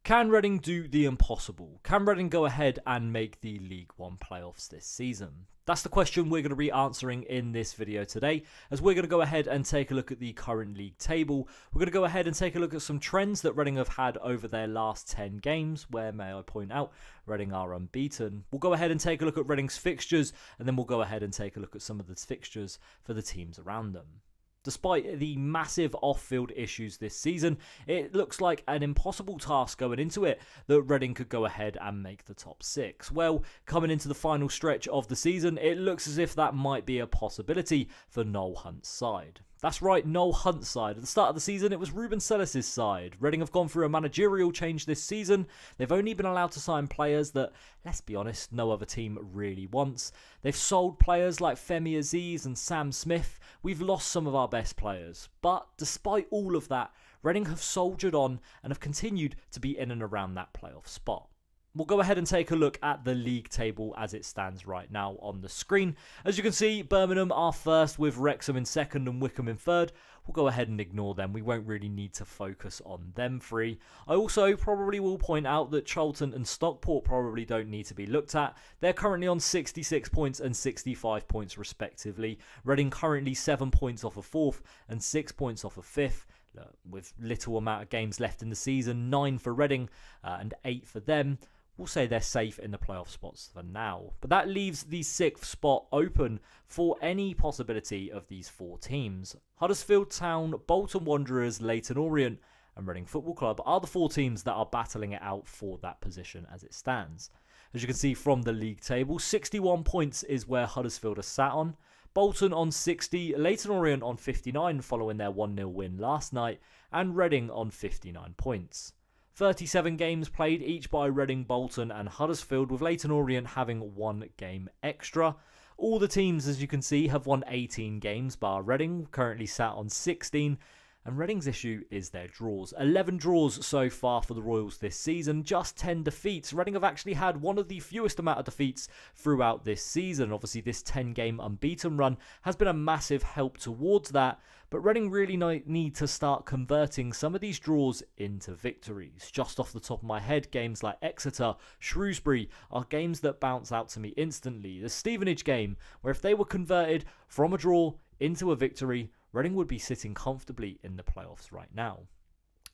Can Reading do the impossible? Can Reading go ahead and make the League One playoffs this season? That's the question we're going to be answering in this video today, as we're going to go ahead and take a look at the current league table. We're going to go ahead and take a look at some trends that Reading have had over their last 10 games, where, may I point out, Reading are unbeaten. We'll go ahead and take a look at Reading's fixtures, and then we'll go ahead and take a look at some of the fixtures for the teams around them. Despite the massive off-field issues this season, it looks like an impossible task going into it that Reading could go ahead and make the top 6. Well, coming into the final stretch of the season, it looks as if that might be a possibility for Noel Hunt's side. That's right, Noel Hunt's side. At the start of the season, it was Ruben Sellis' side. Reading have gone through a managerial change this season. They've only been allowed to sign players that, let's be honest, no other team really wants. They've sold players like Femi Aziz and Sam Smith. We've lost some of our best players. But despite all of that, Reading have soldiered on and have continued to be in and around that playoff spot. We'll go ahead and take a look at the league table as it stands right now on the screen. As you can see, Birmingham are first with Wrexham in second and Wycombe in third. We'll go ahead and ignore them. We won't really need to focus on them three. I also probably will point out that Charlton and Stockport probably don't need to be looked at. They're currently on 66 points and 65 points respectively. Reading currently 7 points off of 4th and 6 points off of 5th. With little amount of games left in the season, 9 for Reading and 8 for them. We'll say they're safe in the playoff spots for now. But that leaves the 6th spot open for any possibility of these 4 teams. Huddersfield Town, Bolton Wanderers, Leyton Orient and Reading Football Club are the 4 teams that are battling it out for that position as it stands. As you can see from the league table, 61 points is where Huddersfield are sat on. Bolton on 60, Leyton Orient on 59 following their 1-0 win last night, and Reading on 59 points. 37 games played each by Reading, Bolton and Huddersfield, with Leyton Orient having 1 game extra. All the teams, as you can see, have won 18 games, bar Reading, currently sat on 16. And Reading's issue is their draws. 11 draws so far for the Royals this season, just 10 defeats. Reading have actually had one of the fewest amount of defeats throughout this season. Obviously, this 10-game unbeaten run has been a massive help towards that. But Reading really need to start converting some of these draws into victories. Just off the top of my head, games like Exeter, Shrewsbury are games that bounce out to me instantly. The Stevenage game, where if they were converted from a draw into a victory, Reading would be sitting comfortably in the playoffs right now.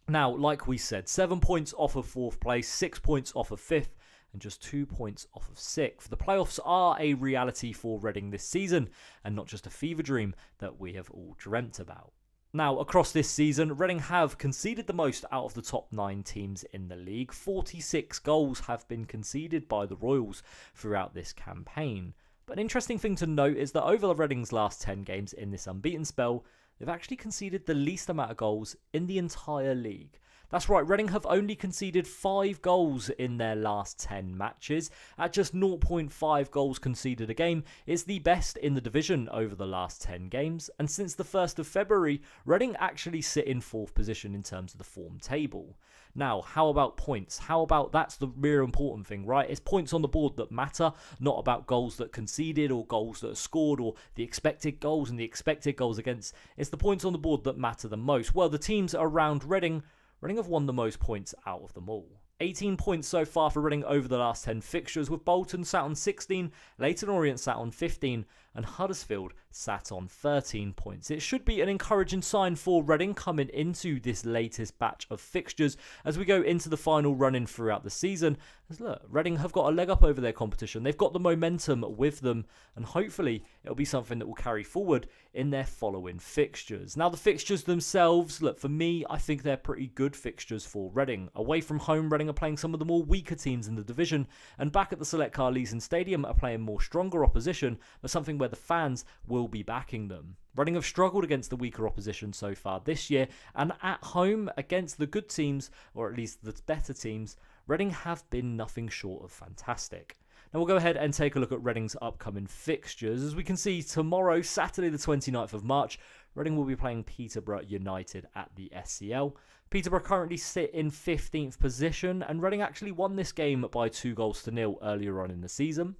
Now, like we said, 7 points off of 4th place, 6 points off of 5th, and just 2 points off of 6th. The playoffs are a reality for Reading this season, and not just a fever dream that we have all dreamt about. Now, across this season, Reading have conceded the most out of the top 9 teams in the league. 46 goals have been conceded by the Royals throughout this campaign. But an interesting thing to note is that over Reading's last 10 games in this unbeaten spell, they've actually conceded the least amount of goals in the entire league. That's right, Reading have only conceded 5 goals in their last 10 matches. At just 0.5 goals conceded a game, it's the best in the division over the last 10 games. And since the 1st of February, Reading actually sit in 4th position in terms of the form table. Now, how about points? How about that's the real important thing, right? It's points on the board that matter, not about goals that conceded or goals that are scored or the expected goals and the expected goals against. It's the points on the board that matter the most. Well, the teams around Reading have won the most points out of them all. 18 points so far for Reading over the last 10 fixtures, with Bolton sat on 16, Leyton Orient sat on 15, and Huddersfield sat on 13 points. It should be an encouraging sign for Reading coming into this latest batch of fixtures as we go into the final run-in throughout the season. As look, Reading have got a leg up over their competition. They've got the momentum with them, and hopefully it'll be something that will carry forward in their following fixtures. Now, the fixtures themselves, look, for me, I think they're pretty good fixtures for Reading. Away from home, Reading are playing some of the more weaker teams in the division, and back at the Select Car Leeson Stadium are playing more stronger opposition, but something where the fans will be backing them. Reading have struggled against the weaker opposition so far this year, and at home against the good teams, or at least the better teams, Reading have been nothing short of fantastic. Now we'll go ahead and take a look at Reading's upcoming fixtures. As we can see, tomorrow, Saturday the 29th of March, Reading will be playing Peterborough United at the SCL. Peterborough currently sit in 15th position, and Reading actually won this game by 2-0 earlier on in the season.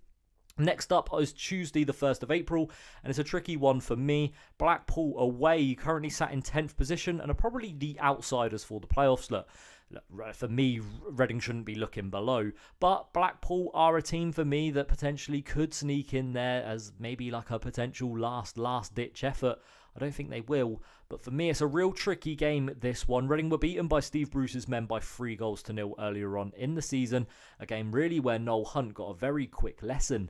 Next up is Tuesday the 1st of April, and it's a tricky one for me. Blackpool away, currently sat in 10th position and are probably the outsiders for the playoffs. Look, For me, Reading shouldn't be looking below, but Blackpool are a team for me that potentially could sneak in there as maybe like a potential last ditch effort. I don't think they will, but for me it's a real tricky game, this one. Reading were beaten by Steve Bruce's men by 3-0 earlier on in the season, a game really where Noel Hunt got a very quick lesson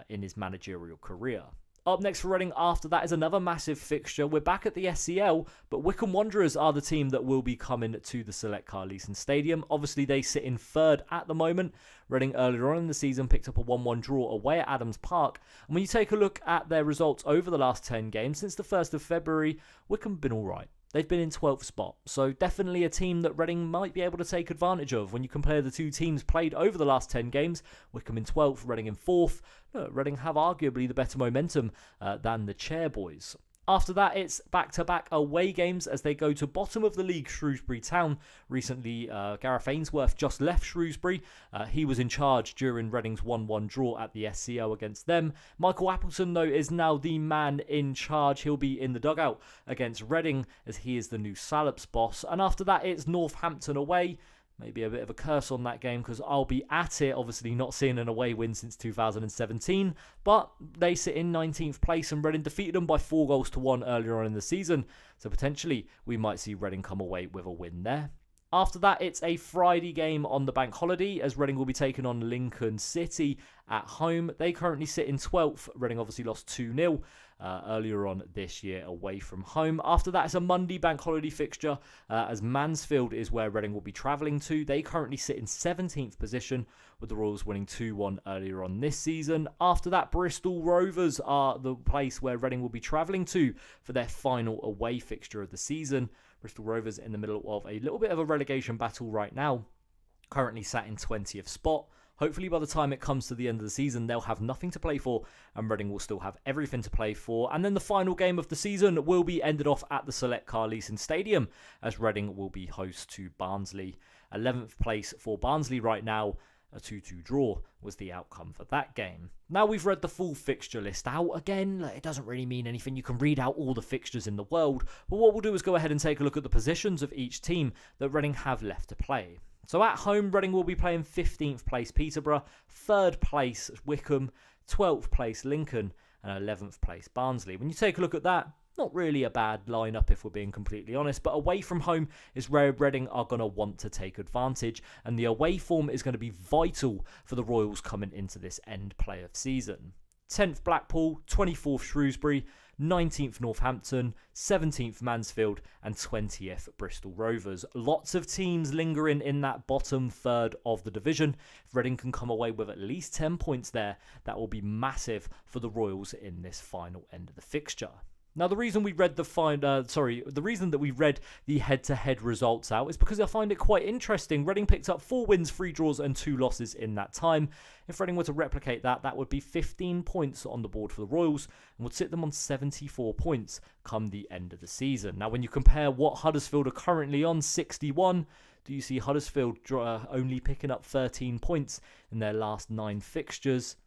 in his managerial career. Up next for Reading after that is another massive fixture. We're back at the SCL, but Wycombe Wanderers are the team that will be coming to the Select Car Leeson Stadium. Obviously, they sit in third at the moment. Reading earlier on in the season picked up a 1-1 draw away at Adams Park. And when you take a look at their results over the last 10 games, since the 1st of February, Wycombe have been alright. They've been in 12th spot, so definitely a team that Reading might be able to take advantage of. When you compare the two teams played over the last 10 games, Wycombe in 12th, Reading in 4th. Reading have arguably the better momentum than the Chairboys. After that, it's back-to-back away games as they go to bottom of the league, Shrewsbury Town. Recently, Gareth Ainsworth just left Shrewsbury. He was in charge during Reading's 1-1 draw at the SCL against them. Michael Appleton, though, is now the man in charge. He'll be in the dugout against Reading as he is the new Salop's boss. And after that, it's Northampton away. Maybe a bit of a curse on that game because I'll be at it, obviously not seeing an away win since 2017, but they sit in 19th place and Reading defeated them by 4-1 earlier on in the season, so potentially we might see Reading come away with a win there. After that, it's a Friday game on the bank holiday as Reading will be taking on Lincoln City at home. They currently sit in 12th. Reading obviously lost 2-0 earlier on this year away from home. After that, it's a Monday bank holiday fixture as Mansfield is where Reading will be travelling to. They currently sit in 17th position with the Royals winning 2-1 earlier on this season. After that, Bristol Rovers are the place where Reading will be travelling to for their final away fixture of the season. Bristol Rovers in the middle of a little bit of a relegation battle right now, currently sat in 20th spot. Hopefully by the time it comes to the end of the season, they'll have nothing to play for and Reading will still have everything to play for. And then the final game of the season will be ended off at the Select Car Leeson Stadium as Reading will be host to Barnsley. 11th place for Barnsley right now. A 2-2 draw was the outcome for that game. Now we've read the full fixture list out. Again, it doesn't really mean anything. You can read out all the fixtures in the world. But what we'll do is go ahead and take a look at the positions of each team that Reading have left to play. So at home, Reading will be playing 15th place Peterborough, 3rd place Wycombe, 12th place Lincoln, and 11th place Barnsley. When you take a look at that, not really a bad lineup if we're being completely honest, but away from home is where Reading are going to want to take advantage, and the away form is going to be vital for the Royals coming into this end play of season. 10th Blackpool, 24th Shrewsbury, 19th Northampton, 17th Mansfield, and 20th Bristol Rovers. Lots of teams lingering in that bottom third of the division. If Reading can come away with at least 10 points there, that will be massive for the Royals in this final end of the fixture. Now, the reason we read the reason that we read the head-to-head results out is because I find it quite interesting. Reading picked up 4 wins, 3 draws, and 2 losses in that time. If Reading were to replicate that, that would be 15 points on the board for the Royals and would sit them on 74 points come the end of the season. Now, when you compare what Huddersfield are currently on, 61, do you see Huddersfield only picking up 13 points in their last 9 fixtures?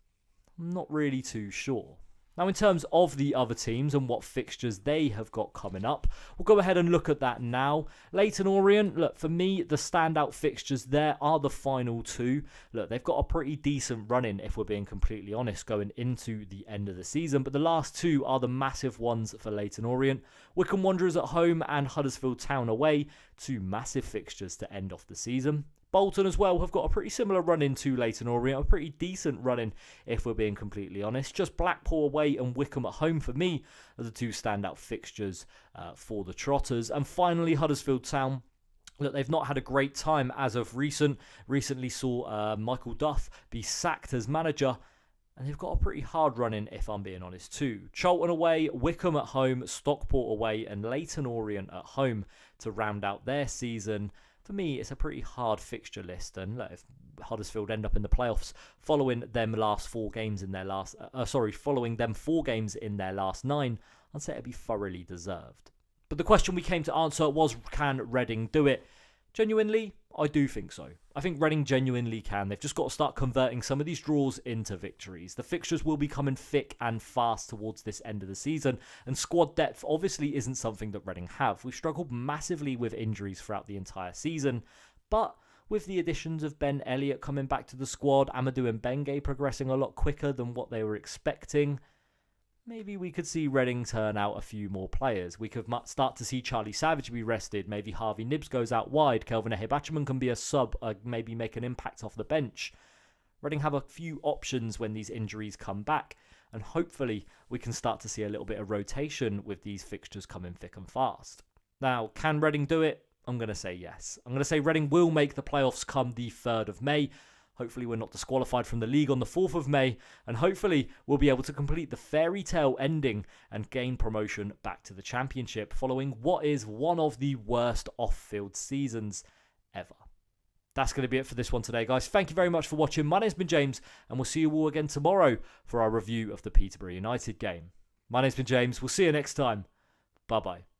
I'm not really too sure. Now, in terms of the other teams and what fixtures they have got coming up, we'll go ahead and look at that now. Leyton Orient, look, for me, the standout fixtures there are the final 2. Look, they've got a pretty decent run-in, if we're being completely honest, going into the end of the season. But the last 2 are the massive ones for Leyton Orient. Wycombe Wanderers at home and Huddersfield Town away, 2 massive fixtures to end off the season. Bolton as well have got a pretty similar run-in to Leyton Orient, a pretty decent run-in if we're being completely honest. Just Blackpool away and Wycombe at home for me are the 2 standout fixtures for the Trotters. And finally, Huddersfield Town. Look, they've not had a great time as of recent. Recently saw Michael Duff be sacked as manager. And they've got a pretty hard run-in, if I'm being honest, too. Charlton away, Wycombe at home, Stockport away, and Leyton Orient at home to round out their season. For me, it's a pretty hard fixture list, and look, if Huddersfield end up in the playoffs following them 4 games in their last 9, I'd say it'd be thoroughly deserved. But the question we came to answer was, can Reading do it? Genuinely, I do think so. I think Reading genuinely can. They've just got to start converting some of these draws into victories. The fixtures will be coming thick and fast towards this end of the season, and squad depth obviously isn't something that Reading have. We've struggled massively with injuries throughout the entire season, But with the additions of Ben Elliott coming back to the squad, Amadou and Benge progressing a lot quicker than what they were expecting, maybe we could see Reading turn out a few more players. We could start to see Charlie Savage be rested. Maybe Harvey Nibbs goes out wide. Kelvin Ehibachiman can be a sub, maybe make an impact off the bench. Reading have a few options when these injuries come back, and hopefully we can start to see a little bit of rotation with these fixtures coming thick and fast. Now, can Reading do it? I'm going to say yes. I'm going to say Reading will make the playoffs come the 3rd of May. Hopefully we're not disqualified from the league on the 4th of May, and hopefully we'll be able to complete the fairy tale ending and gain promotion back to the Championship following what is one of the worst off-field seasons ever. That's going to be it for this one today, guys. Thank you very much for watching. My name's been James, and we'll see you all again tomorrow for our review of the Peterborough United game. My name's been James. We'll see you next time. Bye-bye.